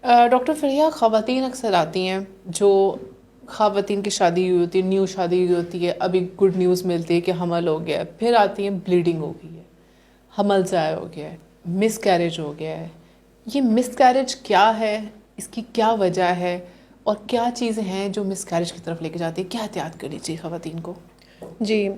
Doctor फरिया, ख़वातीन अक्सर आती हैं जो ख़वातीन की शादी हुई होती है, न्यू शादी हुई होती है, अभी गुड न्यूज़ मिलती है कि हमल हो गया है, फिर आती हैं ब्लीडिंग हो गई है, हमल ज़ाया हो गया है, मिस कैरेज हो गया है। ये मिस कैरेज क्या है, इसकी क्या वजह है और क्या चीज़ें हैं जो मिस कैरेज की तरफ लेके जाती है? क्या एहतियात करनी चाहिए ख़वातीन को? जी,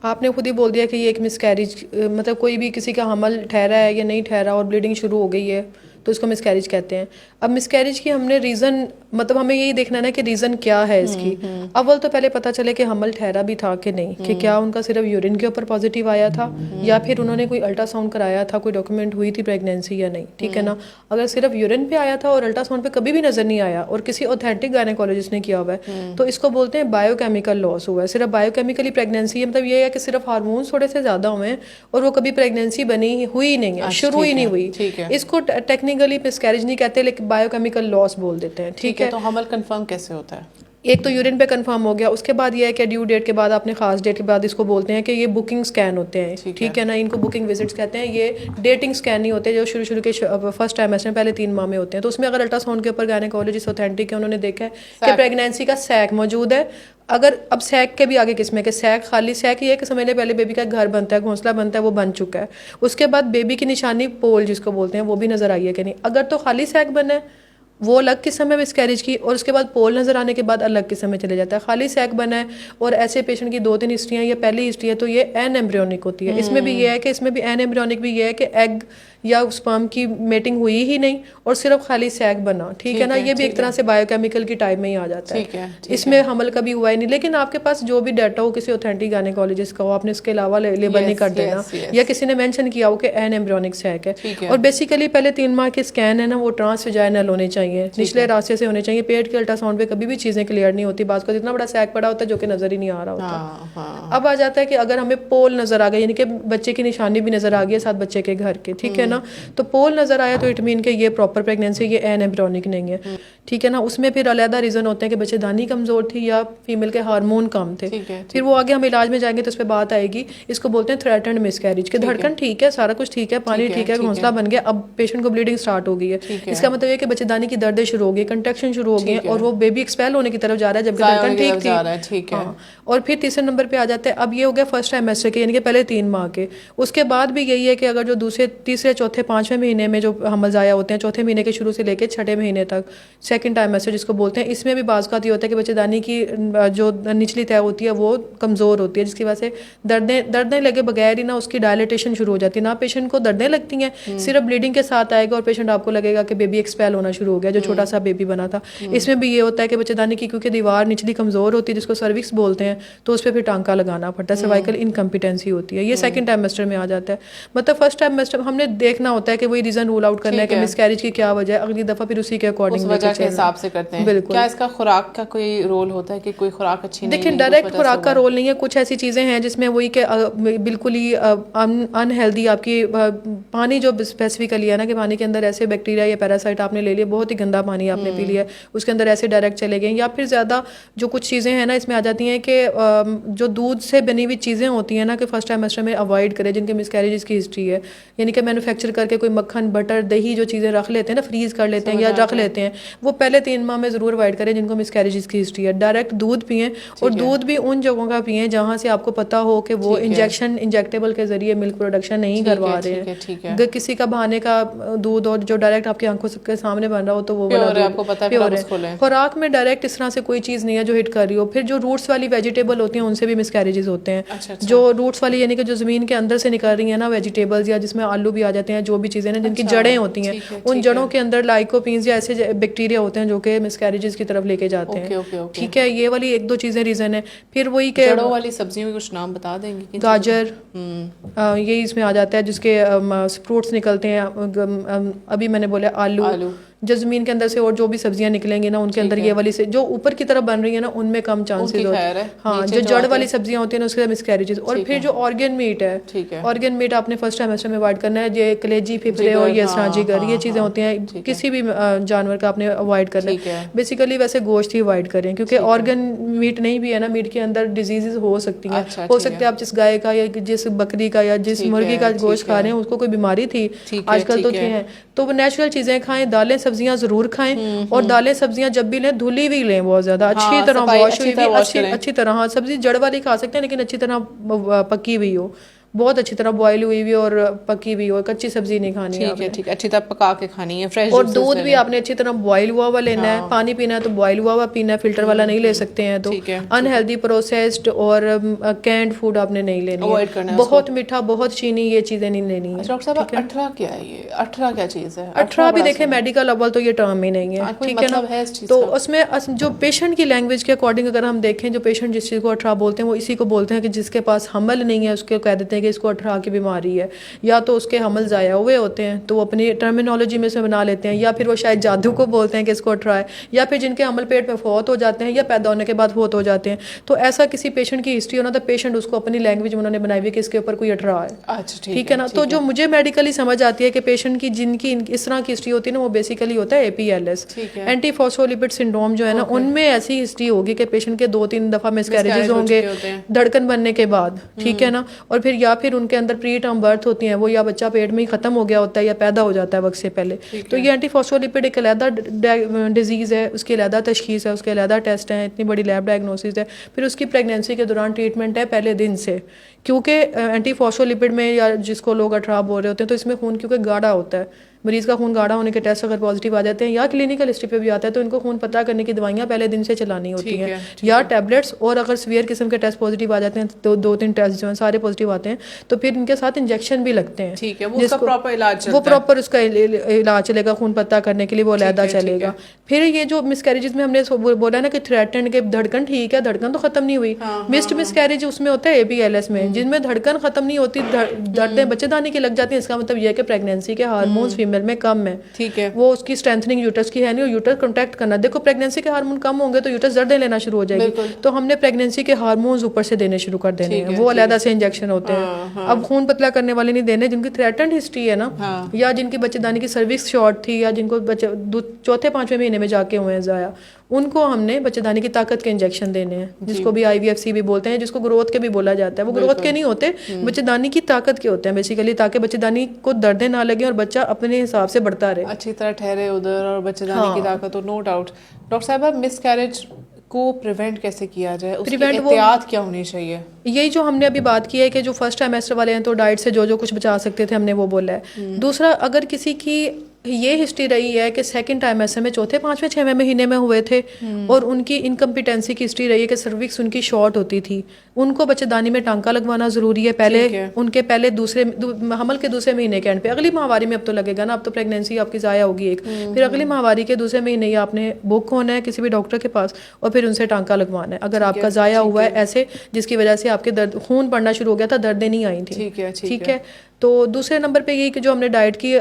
आपने खुद ही बोल दिया कि ये एक मिसकैरेज, मतलब कोई भी किसी का हमल ठहरा है या नहीं ठहरा और ब्लीडिंग शुरू हो गई है तो इसको मिसकैरेज कहते हैं। अब मिसकैरेज की हमने रीज़न, मतलब हमें यही देखना है ना कि रीज़न क्या है इसकी। अव्वल तो पहले पता चले कि हमल ठहरा भी था कि नहीं, कि क्या उनका सिर्फ यूरिन के ऊपर पॉजिटिव आया था या फिर उन्होंने कोई अल्ट्रासाउंड कराया था, कोई डॉक्यूमेंट हुई थी प्रेगनेंसी या नहीं, ठीक है ना। अगर सिर्फ यूरिन पे आया था और अल्ट्रासाउंड पे कभी भी नज़र नहीं आया और किसी ऑथेंटिक गायनेकोलॉजिस्ट ने किया हुआ है तो इसको बोलते हैं बायोकेमिकल लॉस हुआ है। सिर्फ बायोकेमिकली प्रेगनेंसी है, मतलब ये है कि सिर्फ हार्मोन्स थोड़े से ज़्यादा हुए हैं और वो कभी प्रेगनेंसी बनी हुई नहीं है, शुरू ही नहीं हुई। ठीक है। इसको टेक्निकली मिसकैरेज नहीं कहते लेकिन बायोकेमिकल लॉस बोल देते हैं, ठीक है। तो हमल कंफर्म कैसे होता है? एक तो यूरिन पे कंफर्म हो गया, उसके बाद ये है कि ड्यू डेट के बाद, आपने खास डेट के बाद इसको बोलते हैं कि ये बुकिंग स्कैन होते हैं, ठीक है ना। इनको बुकिंग विजिट्स कहते हैं। ये डेटिंग स्कैन नहीं होते जो शुरू के फर्स्ट टाइमेस्टर में पहले 3 माह में होते हैं। तो उसमें अगर अल्ट्रासाउंड के ऊपर गायनेकोलॉजिस्ट ऑथेंटिक है, उन्होंने देखा है कि प्रेगनेंसी का सैक मौजूद है। अगर अब सैक के भी आगे किस्में के सैक, खाली सैक ये है कि समझ पहले बेबी का घर बनता है, घोंसला बनता है, वो बन चुका है। उसके बाद बेबी की निशानी पोल जिसको बोलते हैं वो भी नजर आई है कि नहीं। अगर तो खाली सैक बना है वो अलग किस्म है मिसकैरेज की, और उसके बाद पोल नज़र आने के बाद अलग किस्म में चले जाता है। खाली सैक बना है और ऐसे पेशेंट की 2-3 हिस्ट्रियाँ या पहली हिस्ट्री है तो ये एन एम्ब्रियोनिक होती है। इसमें भी ये है कि इसमें भी एन एम्ब्रियोनिक भी ये है कि एग या स्पर्म की मेटिंग हुई ही नहीं और सिर्फ खाली सैक बना, ठीक है ना। ये भी एक तरह से बायोकेमिकल की टाइप में ही आ जाता है। इसमें हमल कभी हुआ ही नहीं। लेकिन आपके पास जो भी डाटा हो किसी ऑथेंटिक गायनेकोलॉजिस्ट का हो, आपने इसके अलावा लेबल नहीं कर देना या किसी ने मेंशन किया हो कि एन एम्ब्रियोनिक सैक है। और बेसिकली पहले 3 माह के स्कैन है ना वो ट्रांसवेजाइनल होने चाहिए, निचले रास्ते से होने चाहिए। पेट के अल्ट्रासाउंड पे कभी भी चीज़ें क्लियर नहीं होती। बात को इतना बड़ा सैक पड़ा होता है जो कि नज़र ही नहीं आ रहा होता। अब आ जाता है कि अगर हमें पोल नज़र आ गया, यानी कि बच्चे की निशानी भी नज़र आ गई है साथ बच्चे के घर के, ठीक है ना। तो पोल नज़र आया तो इट मीन कि ये प्रॉपर प्रेगनेंसी, ये एन एम्ब्रियोनिक नहीं है, ठीक है ना। उसमें फिर अलग रीज़न होते हैं कि बच्चेदानी कमज़ोर थी या फीमेल के हार्मोन कम थे। फिर वो आगे हम इलाज में जाएंगे तो उस पर बात आएगी। इसको बोलते हैं थ्रेटन्ड मिसकैरेज, के धड़कन ठीक है, सारा कुछ ठीक है, पानी ठीक है, घोंसला बन गया, अब पेशेंट को ब्लीडिंग स्टार्ट हो गई है। इसका मतलब ये कि बच्चेदानी की दर्दें शुरू हो गई, कंट्रैक्शन शुरू हो गई और वो बेबी एक्सपेल होने की तरफ जा रहा है जबकि धड़कन ठीक थी। हाँ। और फिर तीसरे नंबर पे आ जाते हैं, अब ये हो गया फर्स्ट टाइमेस्टर के, यानी कि पहले 3 माह के। उसके बाद भी यही है कि अगर जो दूसरे, तीसरे, चौथे, 5वें महीने में जो हमल ज़ाया होते हैं, चौथे महीने के शुरू से लेकर 6ठे महीने तक, सेकंड टाइमेस्टर जिसको बोलते हैं, इसमें भी बाज़ ये होता है कि बच्चेदानी की जो निचली तय होती है वो कमज़ोर होती है, जिसकी वजह से दर्दें लगे बगैर ही ना उसकी डायलिटेशन शुरू हो जाती है। ना पेशेंट को दर्दें लगती हैं, सिर्फ ब्लीडिंग के साथ आएगा और पेशेंट आपको लगेगा कि बेबी एक्सपेल होना शुरू हो गया, जो छोटा सा बेबी बना था। इसमें भी ये होता है कि बच्चेदानी की क्योंकि दीवार निचली कमज़ोर होती है जिसको सर्विक्स बोलते हैं, तो उस पर फिर टांका लगाना पड़ता है, सर्वाइकल इनकम्पिटेंसी होती है। ये सेकंड टाइमेस्टर में आ जाता है। मतलब फर्स्ट टाइमेस्टर हमने देखना होता है कि वही रीज़न रूल आउट करना है कि मिसकैरेज की क्या वजह है, अगली दफ़ा फिर उसी के अकॉर्डिंग वजह के हिसाब से करते हैं। बिल्कुल। क्या इसका खुराक का कोई रोल होता है कि कोई खुराक अच्छी नहीं? देखिए, डायरेक्ट खुराक का रोल नहीं है। कुछ ऐसी चीज़ें हैं जिसमें वही कि बिल्कुल ही अनहेल्दी आपकी पानी जो स्पेसिफिकली है ना कि पानी के अंदर ऐसे बैक्टीरिया या पैरासाइट आपने ले लिया, बहुत ही गंदा पानी आपने पी लिया, उसके अंदर ऐसे डायरेक्ट चले गए। या फिर ज़्यादा जो कुछ चीज़ें हैं ना इसमें आ जाती हैं कि जो दूध से बनी हुई चीज़ें होती हैं ना कि फर्स्ट टाइमेस्टर में अवॉइड करें, जिनके मिसकैरेज की हिस्ट्री है, यानी कि मैन्युफैक्चर करके कोई मक्खन, बटर, दही जो चीज़ें रख लेते हैं ना, फ्रीज कर लेते हैं या रख लेते हैं, वो पहले 3 माह में ज़रूर अवॉइड करें जिनको मिसकैरेज की हिस्ट्री है। डायरेक्ट दूध पिएं और दूध भी उन जगहों का पिएं जहाँ से आपको पता हो कि वो इंजेक्टेबल के जरिए मिल्क प्रोडक्शन नहीं करवा रहे हैं। अगर किसी का बहाने का दूध और जो डायरेक्ट आपकी आंखों के सामने बन रहा हो तो वो प्योर है। खुराक में डायरेक्ट इस तरह से कोई चीज़ नहीं है जो हिट कर रही हो। फिर जो रूट्स वाली वेजिटेबल होती हैं उनसे भी मिसकैरेजेस होते हैं। जो रूट्स वाली यानी कि जो ज़मीन के अंदर से निकल रही है ना वेजिटेबल्स, या जिसमें आलू भी आ जाते हैं, जो भी चीज़ें ना जिनकी जड़ें होती हैं, उन जड़ों के अंदर लाइकोपीन्स या ऐसे बैक्टीरिया होते हैं जो कि मिसकैरेजेस की तरफ लेके जाते हैं। ठीक है, ये वाली 1-2 चीज़ें रीज़न है। फिर वही के जड़ों वाली सब्जियों में कुछ नाम बता देंगे? गाजर यही इसमें आ जाता है, जिसके फ्रूट्स निकलते हैं। अभी मैंने बोला आलू जो ज़मीन के अंदर से और जो भी सब्जियां निकलेंगी ना उनके अंदर ये वाली से जो ऊपर की तरफ बन रही है ना उनमें कम चांसेस होते हैं। हाँ, जो जड़ वाली सब्जियां होती हैं ना उसके मिसकैरेजेस। और फिर जो ऑर्गन मीट है, ऑर्गन मीट आपने फर्स्ट टाइमेस्टर में अवॉइड करना है। ये कलेजी, फेफड़े और ये जिगर, ये चीज़ें होती हैं, किसी भी जानवर का आपने अवॉइड करना है। बेसिकली वैसे गोश्त ही अवॉइड करें, क्योंकि ऑर्गन मीट नहीं भी है ना, मीट के अंदर डिजीजेज हो सकती हैं। हो सकते हैं आप जिस गाय का या जिस बकरी का या जिस मुर्गी का गोश्त खा रहे हैं उसको कोई बीमारी थी, आजकल तो थे हैं, तो वो नेचुरल चीज़ें खाएं, दालें सब्जियां जरूर खाएं और दालें सब्जियां जब भी लें धुली हुई लें, बहुत ज्यादा अच्छी तरह वॉश हुई हुई, अच्छी तरह। हाँ, सब्जी जड़ वाली खा सकते हैं लेकिन अच्छी तरह पकी हुई हो, बहुत अच्छी तरह बॉयल हुई हुई और पकी हुई हो, कच्ची सब्जी नहीं खानी है। ठीक है, अच्छी तरह पका के खानी है, फ्रेश। और दूध भी आपने अच्छी तरह बॉयल हुआ हुआ लेना है, पानी पीना है तो बॉयल हुआ हुआ पीना है, फिल्टर वाला नहीं ले सकते हैं। तो अनहेल्दी प्रोसेस्ड और कैंड फूड आपने नहीं लेनी है, बहुत मीठा बहुत चीनी ये चीजें नहीं लेनी है। डॉक्टर साहब, अठरा क्या है ये? अठरा क्या चीज है? अठरा भी देखें मेडिकल अव्वल तो ये टर्म ही नहीं है, ठीक है ना। तो उसमें जो पेशेंट की लैंग्वेज के अकॉर्डिंग अगर हम देखें, जो पेशेंट जिस चीज को अठरा बोलते हैं वो इसी को बोलते हैं कि जिसके पास हमल नहीं है उसको कह देते हैं कि इसको अठरा की बीमारी है, या तो उसके हमल ज़ाया हुए होते हैं तो वो अपनी टर्मिनोलॉजी में से बना लेते हैं, या फिर वो शायद जादू को बोलते हैं कि इसको अठरा है, या फिर जिनके हमल पेट में फौत हो जाते हैं या पैदा होने के बाद फौत हो जाते हैं। तो ऐसा किसी पेशेंट की हिस्ट्री होना तो पेशेंट उसको अपनी लैंग्वेज में उन्होंने बनाई हुई कि इसके ऊपर कोई अठरा है। अच्छा, ठीक है ना। तो जो मुझे मेडिकली समझ आती है कि पेशेंट की जिनकी इस तरह की हिस्ट्री होती है ना, वो बेसिकली होता है APLS, एंटी फॉस्फोलिपिड सिंड्रोम जो है ना, उनमें ऐसी हिस्ट्री होगी कि पेशेंट के 2-3 दफा मिसकैरेजेस होंगे धड़कन बनने के बाद, ठीक है ना। और फिर या फिर उनके अंदर प्री टर्म बर्थ होती है वो, या बच्चा पेट में ही खत्म हो गया होता है या पैदा हो जाता है वक्त से पहले। तो ये एंटी फॉस्फोलिपिड एक अलहदा डिजीज़ है, उसकी अलहदा तशखीस है, उसके अलहदा टेस्ट हैं, इतनी बड़ी लैब डायग्नोसिस है। फिर उसकी प्रेगनेंसी के दौरान ट्रीटमेंट है पहले दिन से, क्योंकि एंटी फॉस्फोलिपिड में या जिसको लोग अठरा बोल रहे होते हैं तो इसमें खून क्योंकि गाढ़ा होता है, मरीज़ का खून गाढ़ा होने के टेस्ट अगर पॉजिटिव आ जाते हैं या क्लिनिकल हिस्ट्री पे भी आता है तो इनको खून पता करने की दवाइयाँ पहले दिन से चलानी होती हैं या टैबलेट्स, और अगर सीवियर किस्म के टेस्ट पॉजिटिव आ जाते हैं तो 2-3 टेस्ट जो हैं सारे पॉजिटिव आते हैं तो फिर इनके साथ इंजेक्शन भी लगते हैं। ठीक है, वो उसका प्रॉपर इलाज चलता है, वो प्रॉपर उसका इलाज चलेगा, खून पता करने के लिए वो अलहदा चलेगा। फिर ये जो मिसकैरेजेस में हमने बोला ना कि थ्रेटन के धड़कन, ठीक है धड़कन तो खत्म नहीं हुई, मिस्ड मिसकैरेज उसमें होता है APLS में, जिनमें धड़कन खत्म नहीं होती, दर्दें बच्चेदानी की लग जाती है। इसका मतलब यह है कि प्रेगनेंसी के हार्मोन्स फीमेल में कम है, ठीक है, वो उसकी स्ट्रेंथनिंग यूटरस की है नहीं, और यूटरस कॉन्ट्रैक्ट करना। देखो प्रेगनेंसी के हार्मोन कम होंगे तो यूटरस दर्दें लेना शुरू हो जाएगी, तो हमने प्रेगनेंसी के हार्मोन्स ऊपर से देने शुरू कर देने हैं, वो अलहदा से इंजेक्शन होते हैं। अब खून पतला करने वाले नहीं देने, जिनकी थ्रेटन्ड हिस्ट्री है ना, या जिनकी बच्चेदानी की सर्विक्स शॉर्ट थी, या जिनको चौथे 5वें महीने में जाके हुए हैं ज़ाया, उनको हमने बच्चेदानी की ताकत के इंजेक्शन देने हैं, जिसको भी IVFC भी बोलते हैं, जिसको ग्रोथ के भी बोला जाता है। वो ग्रोथ के नहीं होते, बच्चेदानी की ताकत के होते हैं बेसिकली, ताकि बच्चेदानी को दर्दें ना लगे और बच्चा अपने हिसाब से बढ़ता रहे, अच्छी तरह ठहरे उधर, और बच्चेदानी की ताकत हो। No doubt. डॉक्टर साहब, अब मिसकैरेज को प्रिवेंट कैसे किया जाए, उसकी एहतियात क्या होनी चाहिए? यही जो हमने अभी बात की है कि जो फर्स्ट ट्राइमेस्टर वाले हैं तो डाइट से जो कुछ बचा सकते थे हमने वो बोला है। दूसरा, अगर किसी की ये हिस्ट्री रही है कि सेकंड ट्राइमेस्टर में चौथे 5वें 6वें महीने में हुए थे और उनकी इनकम्पिटेंसी की हिस्ट्री रही है कि सर्विक्स उनकी शॉर्ट होती थी, उनको बच्चेदानी में टांका लगवाना जरूरी है पहले, उनके पहले हमल के दूसरे महीने के एंड पे, अगली माहवारी में अब तो लगेगा ना, अब तो प्रेगनेंसी आपकी ज़ाया होगी एक, फिर अगली माहवारी के दूसरे महीने ही आपने बुक होना है किसी भी डॉक्टर के पास और फिर उनसे टांका लगवाना है। अगर आपका ज़ाया हुआ है ऐसे जिसकी वजह से आपके दर्द खून पड़ना शुरू हो गया था, दर्दें नहीं आई थी, ठीक है। तो दूसरे नंबर पे यही कि जो हमने डाइट की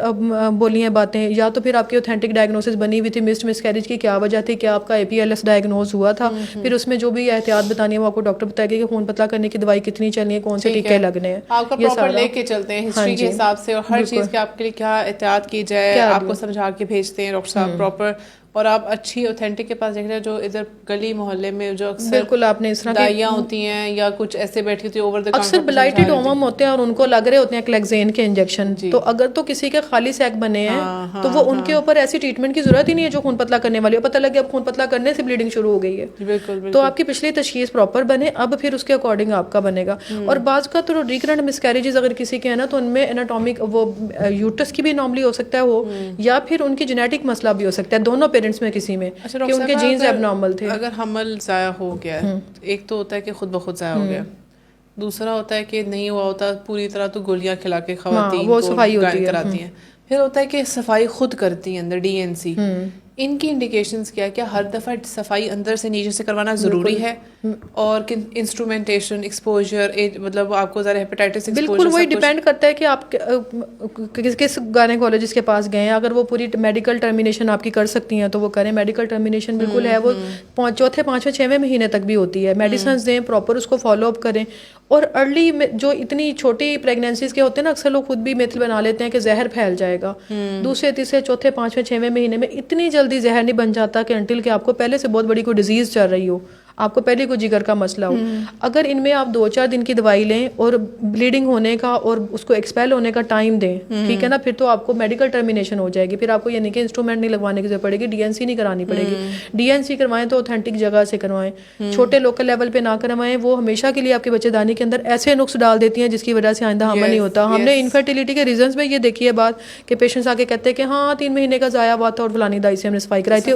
बोली हैं बातें, या तो फिर आपकी ऑथेंटिक डायग्नोसिस बनी हुई थी मिसकैरेज की, क्या वजह थी, क्या आपका APLS डायग्नोज हुआ था, फिर उसमें जो भी एहतियात बतानी है वो आपको डॉक्टर बताएगा कि खून पतला करने की दवाई कितनी चलनी है, कौन से टीके लगने हैं, आपका प्रॉपर लेके चलते हैं हिस्ट्री के हिसाब से, और हर चीज़ के आपके लिए क्या एहतियात की जाए आपको समझा के भेजते हैं डॉक्टर साहब प्रॉपर। और आप अच्छी ऑथेंटिक के पास देख रहे हैं, जो इधर गली मोहल्ले में जो अक्सर बिल्कुल आपने इस तरह दाइयाँ होती हैं या कुछ ऐसे बैठी होती है ओवर द काउंटर, अक्सर ब्लाइटेड ओमम होते हैं और उनको लग रहे होते हैं क्लेक्सेन के इंजेक्शन, तो अगर तो किसी के खाली सैक बने हैं तो वो उनके ऊपर ऐसी ट्रीटमेंट की जरूरत ही नहीं है जो खून पतला करने वाली हो, पता लगे अब खून पतला करने से ब्लीडिंग शुरू हो गई है, बिल्कुल। तो आपकी पिछली तशखीस प्रॉपर बने, अब फिर उसके अकॉर्डिंग आपका बनेगा। और बाज का तो रिकरेंट मिसकैरेजेस अगर किसी के है ना, तो उनमें एनाटॉमिक वो यूट्रस की भी नॉर्मली हो सकता है वो, या फिर उनकी जेनेटिक मसला भी हो सकता है, दोनों पेरेंट्स में किसी में कि उनके जीन्स एबनॉर्मल थे। अगर हमल ज़ाया हो गया, एक तो होता है कि खुद ब खुद ज़ाया हो गया, दूसरा होता है कि नहीं हुआ होता पूरी तरह, तो गोलियां खिला के खवातीन वो सफाई कराती हैं, फिर होता है कि सफाई खुद करती है अंदर DNC। इनकी इंडिकेशंस क्या है? क्या हर दफ़ा सफाई अंदर से नीचे से करवाना ज़रूरी है? और इंस्ट्रूमेंटेशन, एक्सपोजर, मतलब आपको ज़रा हेपेटाइटिस बिल्कुल वही डिपेंड करता है कि आप किस गायनेकोलॉजिस्ट के पास गए हैं। अगर वो पूरी मेडिकल टर्मिनेशन आपकी कर सकती हैं तो वो करें, मेडिकल टर्मिनेशन बिल्कुल है, वो चौथे 5वें 6वें महीने तक भी होती है। मेडिसिन दें, प्रॉपर उसको फॉलो अप करें। और अर्ली जो इतनी छोटी प्रेगनेंसीज के होते हैं ना, अक्सर लोग खुद भी मिथ बना लेते हैं कि जहर फैल जाएगा। दूसरे तीसरे चौथे 5वें 6वें महीने में इतनी जल्दी जहर नहीं बन जाता कि अंटिल कि आपको पहले से बहुत बड़ी कोई डिजीज चल रही हो, आपको पहले कोई जिगर का मसला हो, अगर इनमें आप 2-4 दिन की दवाई लें और ब्लीडिंग होने का और उसको एक्सपेल होने का टाइम दें, ठीक है ना, फिर तो आपको मेडिकल टर्मिनेशन हो जाएगी, फिर आपको यानी कि इंस्ट्रूमेंट नहीं लगवाने की जरूरत पड़ेगी, डीएनसी नहीं करानी पड़ेगी। डीएनसी करवाएं तो ऑथेंटिक जगह से करवाएं, छोटे लोकल लेवल पे ना करवाएं, वो हमेशा के लिए आपके बच्चेदानी के अंदर ऐसे नुक्स डाल देती हैं जिसकी वजह से आइंदा हमल नहीं होता। हमने इनफर्टिलिटी के रीजंस में ये देखी है बात कि पेशेंट्स आके कहते हैं कि हाँ 3 महीने का जाया हुआ था और फलानी दाई से हमने सफाई कराई थी,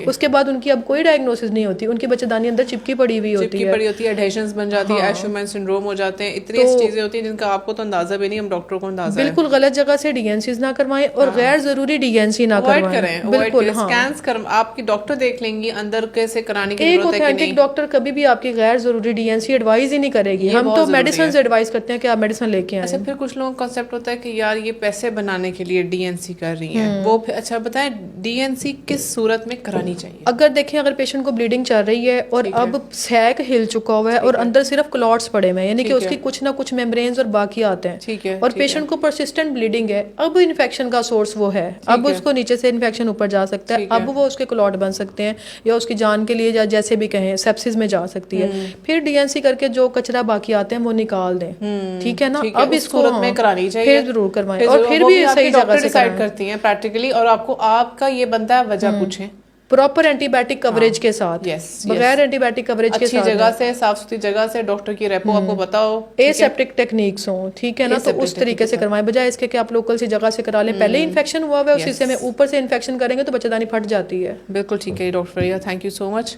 उसके बाद उनकी अब कोई डायग्नोसिस नहीं होती, उनकी बच्चेदानी अंदर चिपकी पड़ी हुई होती है, एडहेशंस बन जाती है, एशुमैन सिंड्रोम हो जाते हैं, इतनी चीजें होती हैं जिनका आपको तो अंदाजा भी नहीं, हम डॉक्टरों को अंदाजा है। बिल्कुल गलत जगह से डीएनसीज ना करवाएं और गैर जरूरी डीएनसी ना करवाएं, बिल्कुल। स्कैन्स आपकी डॉक्टर देख लेंगी अंदर कैसे कराने की एक जरूरत है कि ऑथेंटिक डॉक्टर कभी भी आपकी गैर जरूरी डीएनसी एडवाइस ही नहीं करेगी, हम तो मेडिसिन एडवाइस करते हैं कि आप मेडिसिन लेके आए। अच्छा, फिर कुछ लोगों का कांसेप्ट होता है कि यार ये पैसे बनाने के लिए डीएनसी कर रही हैं, वो अच्छा बताएं डीएनसी किस सूरत में करानी चाहिए? अगर देखें, अगर पेशेंट को ब्लीडिंग चल रही है और अब सैक हिल चुका हुआ है और अंदर सिर्फ क्लॉट्स पड़े हुए हैं, यानी कि उसकी कुछ ना कुछ मेम्ब्रेन्स और बाकी आते हैं, ठीक है, और पेशेंट को परसिस्टेंट ब्लीडिंग है, अब इन्फेक्शन का सोर्स वो है, अब उसको नीचे से इन्फेक्शन ऊपर जा सकता है, अब वो उसके क्लॉट बन सकते हैं या उसकी जान के लिए या जैसे भी कहें सेप्सिस में जा सकती है। फिर डीएनसी करके जो कचरा बाकी आते हैं वो निकाल दें, ठीक है ना। अब इसको सूरत में करानी चाहिए, फिर जरूर करवाएं, और फिर भी सही जगह से डिसाइड करती हैं प्रैक्टिकली, और आपको आपका ये बनता है वजह पूछें प्रॉपर एंटीबायोटिक कवरेज के साथ, बगैर एंटीबायोटिक कवरेज के साथ, अच्छी जगह से, साफ सुथरी जगह से, डॉक्टर की रेपो आपको बताओ, एसेप्टिक टेक्निक्स हो, ठीक है ना, तो उस तरीके से करवाएं, बजाय इसके कि आप लोकल सी जगह से करा लें, पहले इन्फेक्शन हुआ है उसी से में ऊपर से इन्फेक्शन करेंगे तो बच्चेदानी फट जाती है। बिल्कुल ठीक है doctor Fariya, thank you so much.